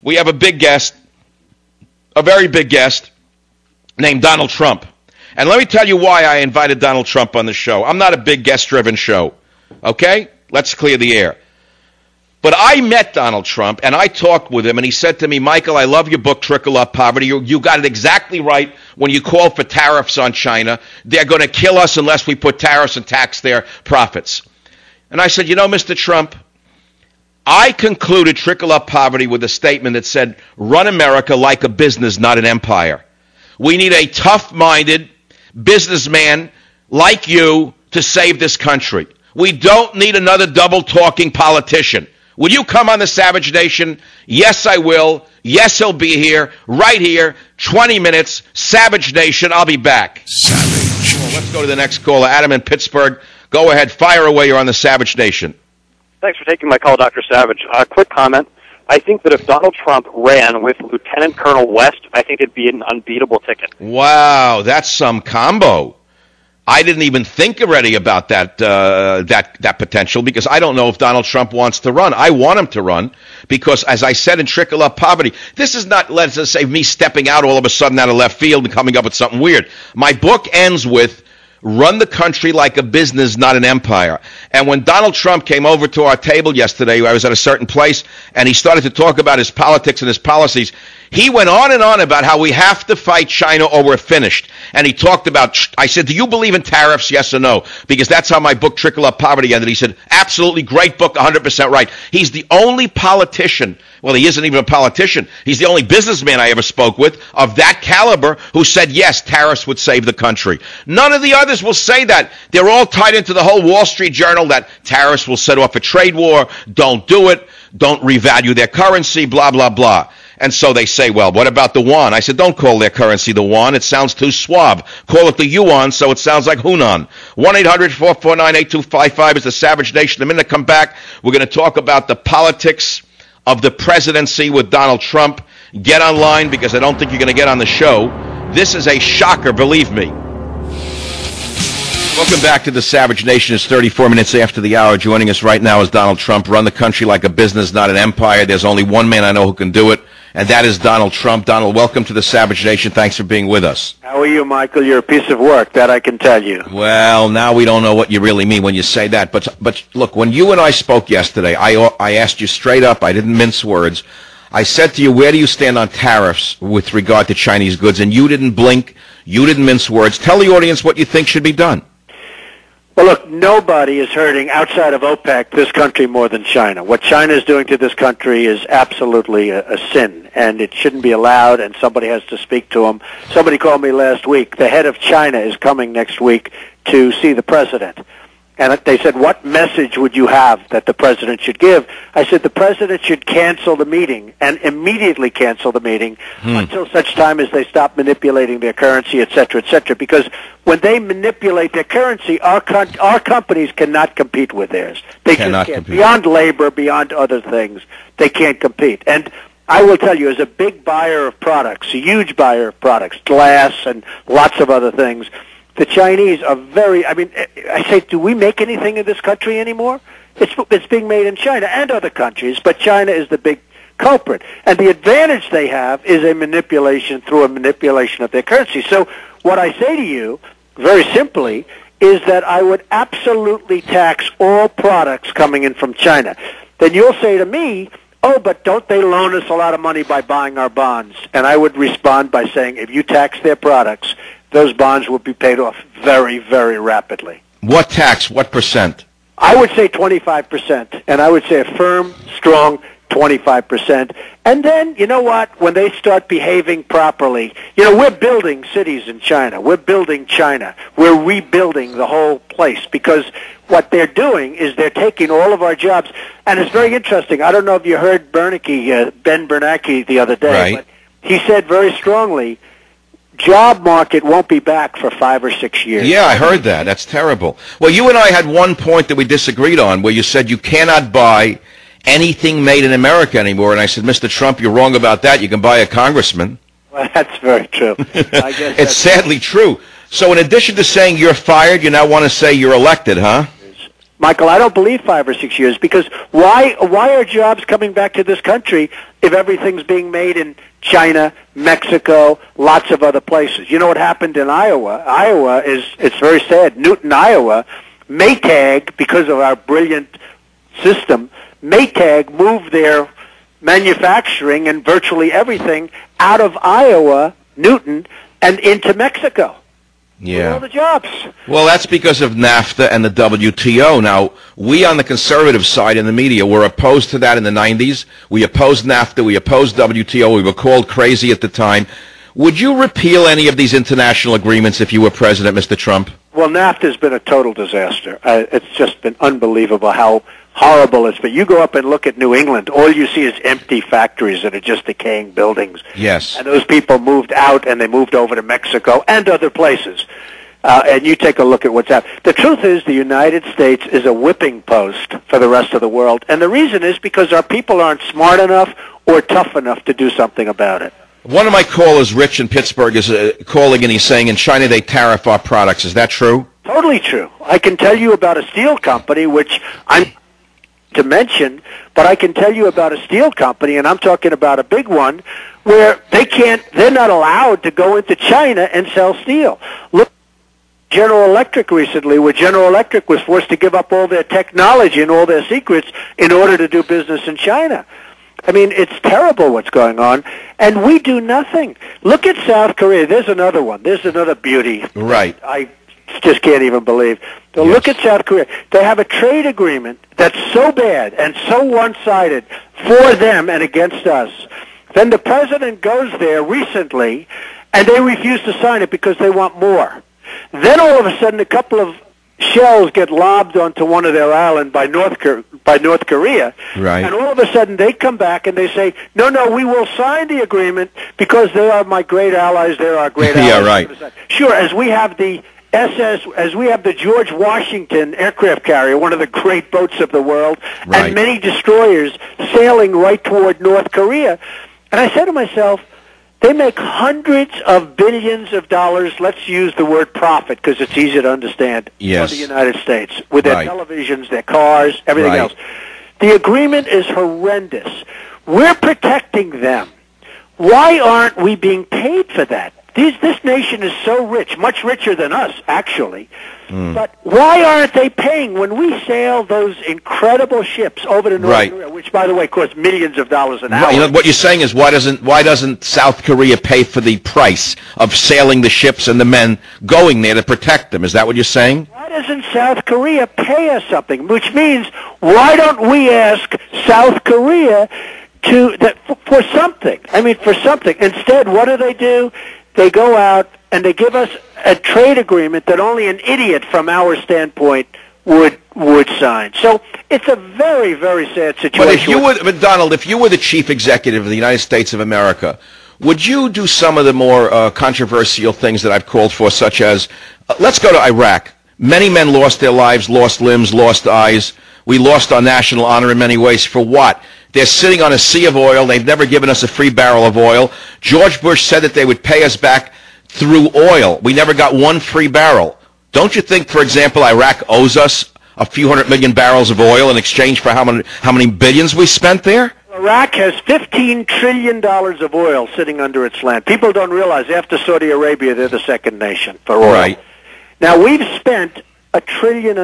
We have a big guest, a very big guest, named Donald Trump. And let me tell you why I invited Donald Trump on the show. I'm not a big guest-driven show, okay? Let's clear the air. But I met Donald Trump, and I talked with him, and he said to me, Michael, I love your book, Trickle Up Poverty. You got it exactly right when you call for tariffs on China. They're going to kill us unless we put tariffs and tax their profits. And I said, you know, Mr. Trump, I concluded Trickle Up Poverty with a statement that said, run America like a business, not an empire. We need a tough-minded businessman like you to save this country. We don't need another double-talking politician. Will you come on the Savage Nation? Yes, I will. Yes, he'll be here, right here, 20 minutes. Savage Nation, I'll be back. Savage. Well, let's go to the next caller. Adam in Pittsburgh. Go ahead, fire away. You're on the Savage Nation. Thanks for taking my call, Dr. Savage. Quick comment. I think that if Donald Trump ran with Lieutenant Colonel West, I think it'd be an unbeatable ticket. Wow, that's some combo. I didn't even think already about that potential because I don't know if Donald Trump wants to run. I want him to run because, as I said in Trickle Up Poverty, this is not, let's say, me stepping out all of a sudden out of left field and coming up with something weird. My book ends with, run the country like a business, not an empire. And when Donald Trump came over to our table yesterday, I was at a certain place, and he started to talk about his politics and his policies. He went on and on about how we have to fight China or we're finished. And he talked about, I said, do you believe in tariffs, yes or no? Because that's how my book, Trickle Up Poverty, ended. He said, absolutely, great book, 100% right. He's the only politician, well, he isn't even a politician. He's the only businessman I ever spoke with of that caliber who said, yes, tariffs would save the country. None of the others will say that. They're all tied into the whole Wall Street Journal that tariffs will set off a trade war. Don't do it. Don't revalue their currency, blah, blah, blah. And so they say, well, what about the yuan? I said, don't call their currency the yuan. It sounds too suave. Call it the yuan so it sounds like Hunan. 1-800-449-8255 is the Savage Nation. The minute I come back, we're going to talk about the politics of the presidency with Donald Trump. Get online because I don't think you're going to get on the show. This is a shocker, believe me. Welcome back to the Savage Nation. It's 34 minutes after the hour. Joining us right now is Donald Trump. Run the country like a business, not an empire. There's only one man I know who can do it, and that is Donald Trump. Donald, welcome to the Savage Nation. Thanks for being with us. How are you, Michael? You're a piece of work, that I can tell you. Well, now we don't know what you really mean when you say that. But look, when you and I spoke yesterday, I asked you straight up. I didn't mince words. I said to you, where do you stand on tariffs with regard to Chinese goods? And you didn't blink. You didn't mince words. Tell the audience what you think should be done. Well, look, nobody is hurting outside of OPEC this country more than China. What China is doing to this country is absolutely a sin, and it shouldn't be allowed, and somebody has to speak to them. Somebody called me last week. The head of China is coming next week to see the president. And they said, what message would you have that the president should give? I said, the president should cancel the meeting and immediately cancel the meeting until such time as they stop manipulating their currency, et cetera, because when they manipulate their currency, our companies cannot compete with theirs. They just can't. Beyond labor, beyond other things, they can't compete. And I will tell you, as a big buyer of products, a huge buyer of products, glass and lots of other things, the Chinese are very, I say, do we make anything in this country anymore? It's being made in China and other countries, but China is the big culprit. And the advantage they have is a manipulation of their currency. So what I say to you, very simply, is that I would absolutely tax all products coming in from China. Then you'll say to me, oh, but don't they loan us a lot of money by buying our bonds? And I would respond by saying, if you tax their products, those bonds will be paid off very, very rapidly. What tax? What percent? I would say 25%, and I would say a firm, strong 25%. And then, you know what, when they start behaving properly, we're building cities in China. We're building China. We're rebuilding the whole place because what they're doing is they're taking all of our jobs. And it's very interesting. I don't know if you heard Ben Bernanke the other day, but he said very strongly, job market won't be back for 5 or 6 years. Yeah, I heard that. That's terrible. Well, you and I had one point that we disagreed on where you said you cannot buy anything made in America anymore. And I said, Mr. Trump, you're wrong about that. You can buy a congressman. Well, that's very true. I guess it's sadly true. So in addition to saying you're fired, you now want to say you're elected, huh? Michael, I don't believe 5 or 6 years, because why are jobs coming back to this country if everything's being made in China, Mexico, lots of other places? You know what happened in Iowa? It's very sad. Newton, Iowa, Maytag, because of our brilliant system, Maytag moved their manufacturing and virtually everything out of Iowa, Newton, and into Mexico. Yeah. All the jobs. Well, that's because of NAFTA and the WTO. Now, we on the conservative side in the media were opposed to that in the 90s. We opposed NAFTA. We opposed WTO. We were called crazy at the time. Would you repeal any of these international agreements if you were president, Mr. Trump? Well, NAFTA has been a total disaster. It's just been unbelievable how horrible it's been. You go up and look at New England, all you see is empty factories that are just decaying buildings. Yes. And those people moved out, and they moved over to Mexico and other places. And you take a look at what's happening. The truth is the United States is a whipping post for the rest of the world. And the reason is because our people aren't smart enough or tough enough to do something about it. One of my callers, Rich in Pittsburgh, is calling and he's saying in China they tariff our products. Is that true? Totally true. I can tell you about a steel company, which I'm to mention, but I can tell you about a steel company, and I'm talking about a big one, where they're not allowed to go into China and sell steel. Look, General Electric recently, where General Electric was forced to give up all their technology and all their secrets in order to do business in China. I mean, it's terrible what's going on, and we do nothing. Look at South Korea. There's another one. There's another beauty. Right. I just can't even believe. So Yes. Look at South Korea. They have a trade agreement that's so bad and so one-sided for them and against us. Then the president goes there recently, and they refuse to sign it because they want more. Then all of a sudden, a couple of shells get lobbed onto one of their island by North Korea, Right. and all of a sudden they come back and they say, no, we will sign the agreement because they are my great allies, they're our great allies. Yeah, right. Sure, as we have the George Washington aircraft carrier, one of the great boats of the world, Right. and many destroyers sailing right toward North Korea. And I said to myself, they make hundreds of billions of dollars, let's use the word profit because it's easy to understand, Yes. for the United States, with their Right. televisions, their cars, everything Right. else. The agreement is horrendous. We're protecting them. Why aren't we being paid for that? This nation is so rich, much richer than us, actually. But why aren't they paying when we sail those incredible ships over to North Right. Korea, which, by the way, cost millions of dollars an hour? Right. You know, what you're saying is why doesn't South Korea pay for the price of sailing the ships and the men going there to protect them? Is that what you're saying? Why doesn't South Korea pay us something? Which means, why don't we ask South Korea for something? I mean, for something. Instead, what do? They go out and they give us a trade agreement that only an idiot from our standpoint would sign. So it's a very, very sad situation. But Donald, if you were the chief executive of the United States of America, would you do some of the more controversial things that I've called for, such as, let's go to Iraq. Many men lost their lives, lost limbs, lost eyes. We lost our national honor in many ways. For what? They're sitting on a sea of oil. They've never given us a free barrel of oil. George Bush said that they would pay us back through oil. We never got one free barrel. Don't you think, for example, Iraq owes us a few 100 million barrels of oil in exchange for how many billions we spent there? Iraq has $15 trillion of oil sitting under its land. People don't realize after Saudi Arabia, they're the second nation for oil. Right. Now, we've spent $1.5 trillion,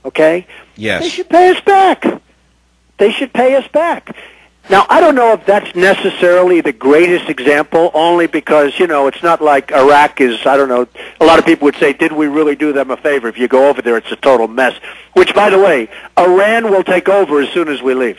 okay? Yes. They should pay us back. They should pay us back. Now, I don't know if that's necessarily the greatest example, only because, it's not like Iraq is, I don't know, a lot of people would say, did we really do them a favor? If you go over there, it's a total mess. Which, by the way, Iran will take over as soon as we leave.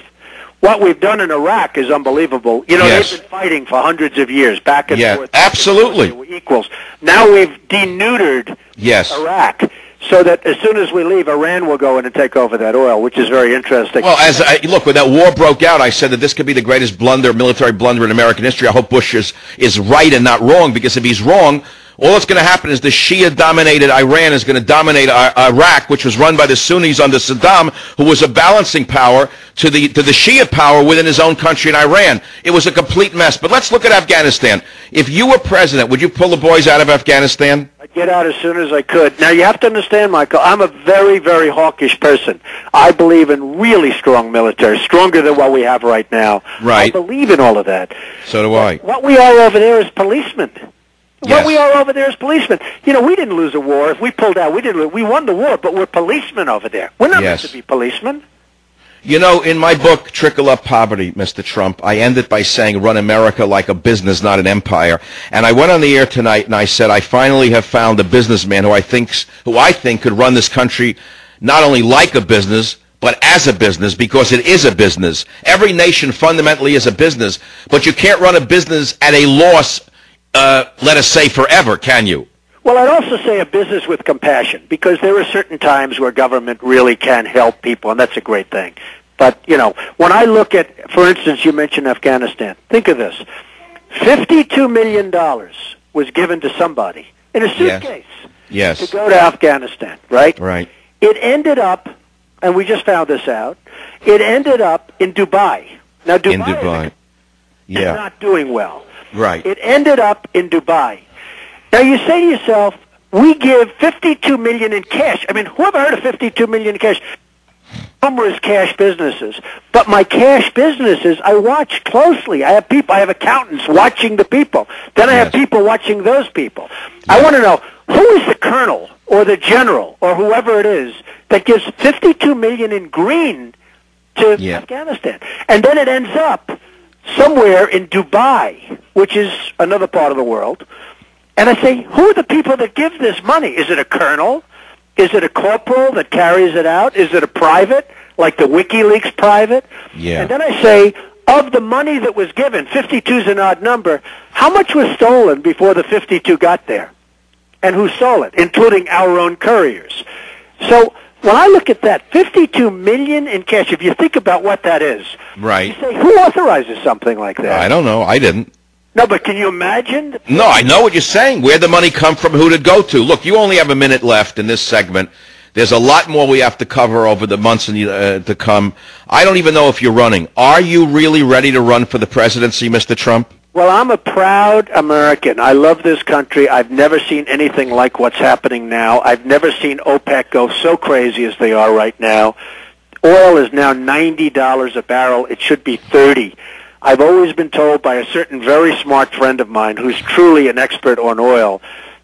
What we've done in Iraq is unbelievable. Yes. They've been fighting for hundreds of years, back and forth. Absolutely. They were equals. Now we've denuded Iraq, so that as soon as we leave, Iran will go in and take over that oil, which is very interesting. Well, look, when that war broke out, I said that this could be the greatest military blunder in American history. I hope Bush is right and not wrong, because if he's wrong, All that's going to happen is the Shia-dominated Iran is going to dominate Iraq, which was run by the Sunnis under Saddam, who was a balancing power to the Shia power within his own country in Iran. It was a complete mess. But let's look at Afghanistan. If you were president, would you pull the boys out of Afghanistan? I'd get out as soon as I could. Now, you have to understand, Michael, I'm a very, very hawkish person. I believe in really strong military, stronger than what we have right now. Right. I believe in all of that. So do I. What we are over there is policemen. Yes. What we are over there is policemen. You know, we didn't lose a war. If we pulled out, we won the war, but we're policemen over there. We're not meant to be policemen. You know, in my book, Trickle Up Poverty, Mr. Trump, I end it by saying, run America like a business, not an empire. And I went on the air tonight and I said, I finally have found a businessman who I think could run this country not only like a business, but as a business, because it is a business. Every nation fundamentally is a business, but you can't run a business at a loss, let us say, forever, can you? Well, I'd also say a business with compassion, because there are certain times where government really can help people, and that's a great thing. But, you know, when I look at, for instance, you mentioned Afghanistan. Think of this. $52 million was given to somebody in a suitcase to go to Afghanistan, right? Right. It ended up, and we just found this out, it ended up in Dubai. Now, Dubai is not doing well. Right. It ended up in Dubai. Now, you say to yourself, we give $52 million in cash. I mean, who ever heard of $52 million in cash? Numerous cash businesses. But my cash businesses, I watch closely. I have accountants watching the people. Then I have people watching those people. I want to know, who is the colonel or the general or whoever it is that gives $52 million in green to Afghanistan? And then it ends up somewhere in Dubai, which is another part of the world. And I say, who are the people that give this money? Is it a colonel? Is it a corporal that carries it out? Is it a private, like the WikiLeaks private? Yeah. And then I say, of the money that was given, 52 is an odd number, how much was stolen before the 52 got there? And who stole it, including our own couriers? So when I look at that, $52 million in cash, if you think about what that is, right. You say, who authorizes something like that? I don't know. I didn't. No, but can you imagine? No, I know what you're saying. Where'd the money come from? Who'd it go to? Look, you only have a minute left in this segment. There's a lot more we have to cover over the months to come. I don't even know if you're running. Are you really ready to run for the presidency, Mr. Trump? Well, I'm a proud American. I love this country. I've never seen anything like what's happening now. I've never seen OPEC go so crazy as they are right now. Oil is now $90 a barrel. It should be $30. I've always been told by a certain very smart friend of mine who's truly an expert on oil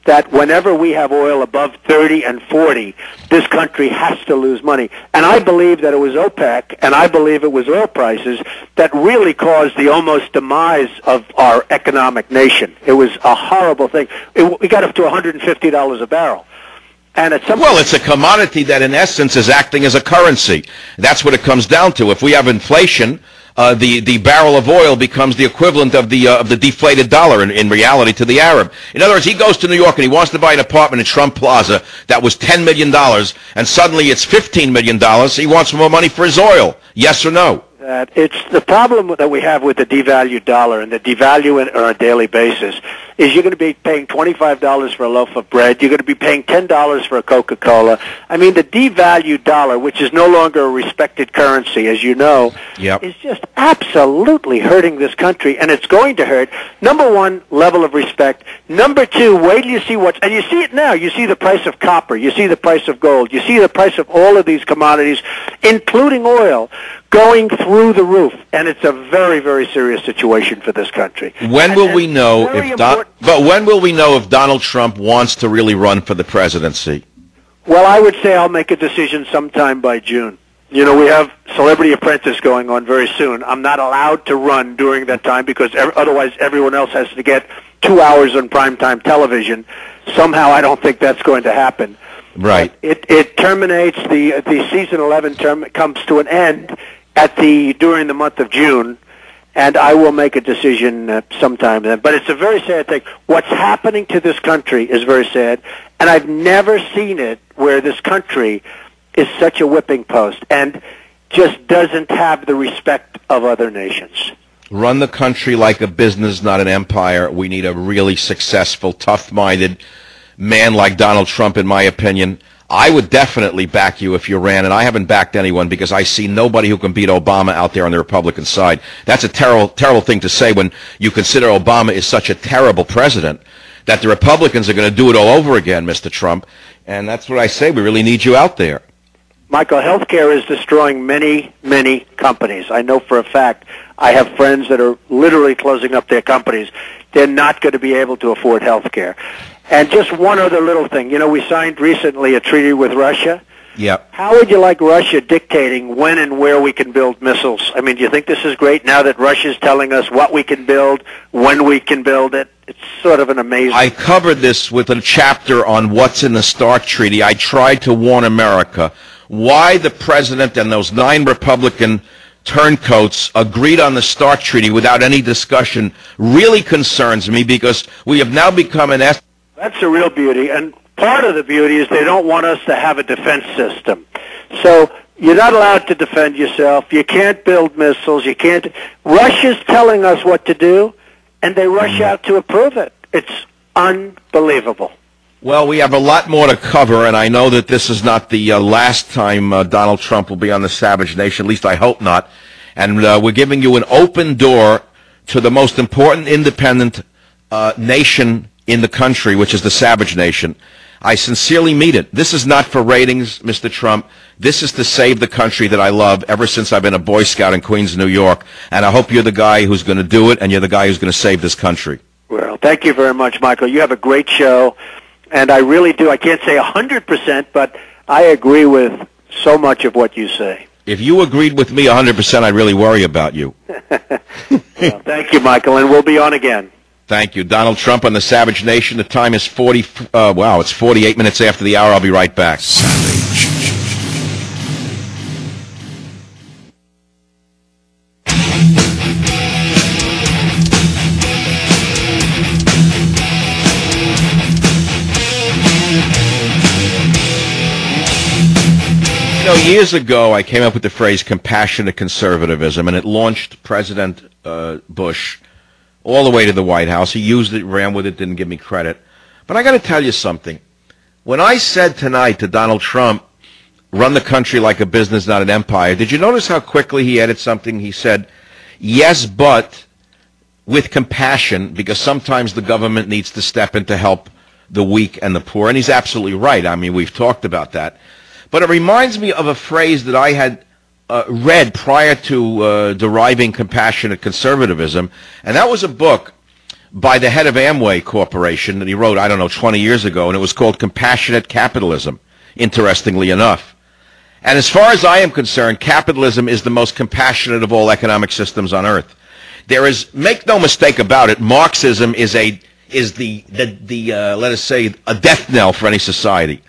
that whenever we have oil above 30 and 40, this country has to lose money. And I believe that it was OPEC, and I believe it was oil prices that really caused the almost demise of our economic nation. It was a horrible thing. We got up to $150 a barrel. And at some well, it's a commodity that in essence is acting as a currency. That's what it comes down to. If we have inflation, the barrel of oil becomes the equivalent of the deflated dollar in reality to the Arab. In other words, he goes to New York and he wants to buy an apartment in Trump Plaza that was $10 million, and suddenly it's $15 million. He wants more money for his oil. Yes or no? It's the problem that we have with the devalued dollar and the devaluing on a daily basis is you're going to be paying $25 for a loaf of bread. You're going to be paying $10 for a Coca-Cola. I mean, the devalued dollar, which is no longer a respected currency, as you know, is just absolutely hurting this country, and it's going to hurt. Number one, level of respect. Number two, wait till you see and you see it now. You see the price of copper. You see the price of gold. You see the price of all of these commodities, including oil, going through the roof, and it's a very, very serious situation for this country. When will we know if Donald Trump wants to really run for the presidency? Well, I would say I'll make a decision sometime by June. You know, we have Celebrity Apprentice going on very soon. I'm not allowed to run during that time because otherwise everyone else has to get 2 hours on primetime television. Somehow I don't think that's going to happen. Right. It terminates, the season 11 term comes to an end during the month of June, and I will make a decision sometime then. But it's a very sad thing. What's happening to this country is very sad, and I've never seen it where this country is such a whipping post and just doesn't have the respect of other nations. Run the country like a business, not an empire. We need a really successful, tough-minded man like Donald Trump, in my opinion. I would definitely back you if you ran, and I haven't backed anyone because I see nobody who can beat Obama out there on the Republican side. That's a terrible, terrible thing to say when you consider Obama is such a terrible president that the Republicans are going to do it all over again, Mr. Trump. And that's what I say. We really need you out there. Michael, healthcare is destroying many, many companies. I know for a fact. I have friends that are literally closing up their companies. They're not going to be able to afford healthcare. And just one other little thing. You know, we signed recently a treaty with Russia. Yep. How would you like Russia dictating when and where we can build missiles? I mean, do you think this is great now that Russia's telling us what we can build, when we can build it? It's sort of an amazing... I covered this with a chapter on what's in the START Treaty. I tried to warn America why the president and those 9 Republican turncoats agreed on the START Treaty without any discussion really concerns me because we have now become an... That's the real beauty, and part of the beauty is they don't want us to have a defense system. So you're not allowed to defend yourself. You can't build missiles. You can't... Russia's telling us what to do, and they rush out to approve it. It's unbelievable. Well, we have a lot more to cover, and I know that this is not the last time Donald Trump will be on the Savage Nation. At least I hope not. And we're giving you an open door to the most important independent nation in the country, which is the Savage Nation. I sincerely mean it. This is not for ratings, Mr. Trump. This is to save the country that I love ever since I've been a Boy Scout in Queens, New York. And I hope you're the guy who's going to do it, and you're the guy who's going to save this country. Well, thank you very much, Michael. You have a great show. And I really do. I can't say 100%, but I agree with so much of what you say. If you agreed with me 100%, I'd really worry about you. Well, thank you, Michael, and we'll be on again. Thank you. Donald Trump on the Savage Nation. The time is 48 minutes after the hour. I'll be right back. Savage. You know, years ago, I came up with the phrase compassionate conservatism, and it launched President Bush all the way to the White House. He used it, ran with it, didn't give me credit. But I got to tell you something. When I said tonight to Donald Trump, run the country like a business, not an empire, did you notice how quickly he added something? He said, yes, but with compassion, because sometimes the government needs to step in to help the weak and the poor. And he's absolutely right. I mean, we've talked about that. But it reminds me of a phrase that I had read prior to deriving compassionate conservatism, and that was a book by the head of Amway Corporation that he wrote, I don't know, 20 years ago, and it was called Compassionate Capitalism, interestingly enough. And as far as I am concerned, capitalism is the most compassionate of all economic systems on earth. There is, make no mistake about it, Marxism is the let us say, a death knell for any society.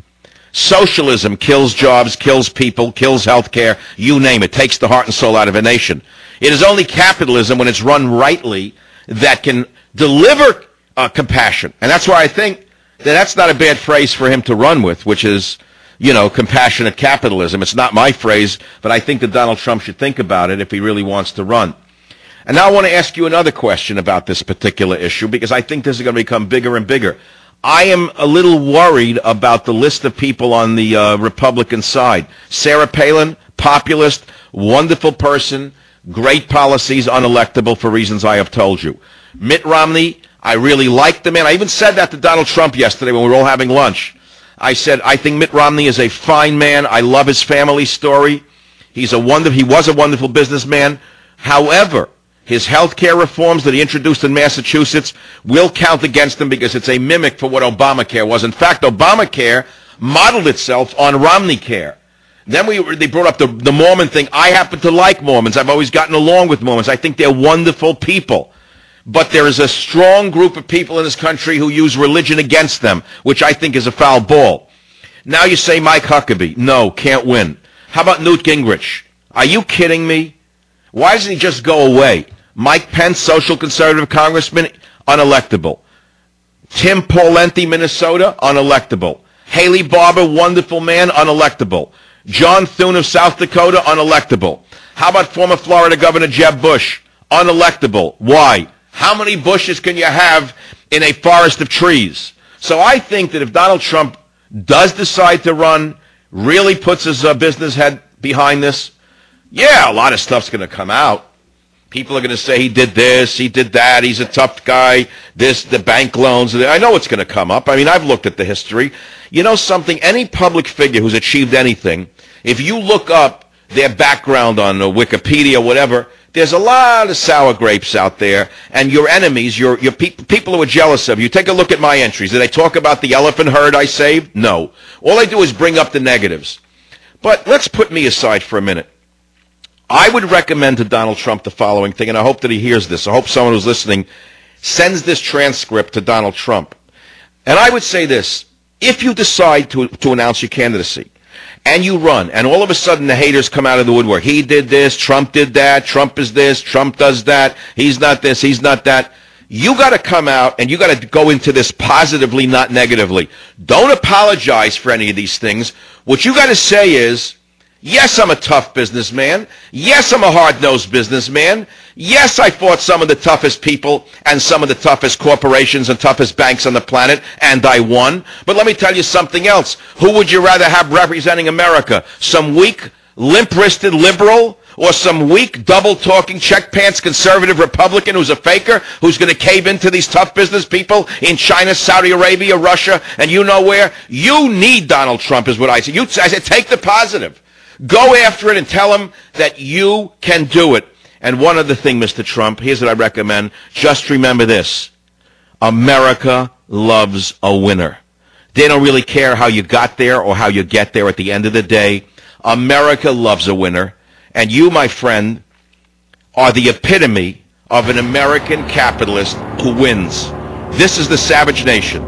Socialism kills jobs, kills people, kills health care, you name it, takes the heart and soul out of a nation. It is only capitalism, when it's run rightly, that can deliver compassion. And that's why I think that that's not a bad phrase for him to run with, which is, you know, compassionate capitalism. It's not my phrase, but I think that Donald Trump should think about it if he really wants to run. And now I want to ask you another question about this particular issue, because I think this is going to become bigger and bigger. I am a little worried about the list of people on the Republican side. Sarah Palin, populist, wonderful person, great policies, unelectable for reasons I have told you. Mitt Romney, I really like the man. I even said that to Donald Trump yesterday when we were all having lunch. I said, I think Mitt Romney is a fine man. I love his family story. He was a wonderful businessman. However, his health care reforms that he introduced in Massachusetts will count against him because it's a mimic for what Obamacare was. In fact, Obamacare modeled itself on Romney Care. Then they brought up the Mormon thing. I happen to like Mormons. I've always gotten along with Mormons. I think they're wonderful people. But there is a strong group of people in this country who use religion against them, which I think is a foul ball. Now you say Mike Huckabee. No, can't win. How about Newt Gingrich? Are you kidding me? Why doesn't he just go away? Mike Pence, social conservative congressman, unelectable. Tim Pawlenty, Minnesota, unelectable. Haley Barbour, wonderful man, unelectable. John Thune of South Dakota, unelectable. How about former Florida Governor Jeb Bush? unelectable. Why? How many bushes can you have in a forest of trees? So I think that if Donald Trump does decide to run, really puts his business head behind this, yeah, a lot of stuff's going to come out. People are going to say he did this, he did that, he's a tough guy, the bank loans. I know it's going to come up. I mean, I've looked at the history. You know something? Any public figure who's achieved anything, if you look up their background on Wikipedia, whatever, there's a lot of sour grapes out there, and your enemies, your people who are jealous of you. Take a look at my entries. Did I talk about the elephant herd I saved? No. All I do is bring up the negatives. But let's put me aside for a minute. I would recommend to Donald Trump the following thing, and I hope that he hears this. I hope someone who's listening sends this transcript to Donald Trump. And I would say this: if you decide to announce your candidacy, and you run, and all of a sudden the haters come out of the woodwork, he did this, Trump did that, Trump is this, Trump does that, he's not this, he's not that, you got to come out and you got to go into this positively, not negatively. Don't apologize for any of these things. What you got to say is, yes, I'm a tough businessman. Yes, I'm a hard-nosed businessman. Yes, I fought some of the toughest people and some of the toughest corporations and toughest banks on the planet, and I won. But let me tell you something else. Who would you rather have representing America? Some weak, limp-wristed liberal, or some weak, double-talking, check-pants conservative Republican who's a faker, who's going to cave into these tough business people in China, Saudi Arabia, Russia, and you know where? You need Donald Trump, is what I say. I said, take the positive. Go after it and tell him that you can do it. And one other thing, Mr. Trump, here's what I recommend. Just remember this. America loves a winner. They don't really care how you got there or how you get there at the end of the day. America loves a winner. And you, my friend, are the epitome of an American capitalist who wins. This is the Savage Nation.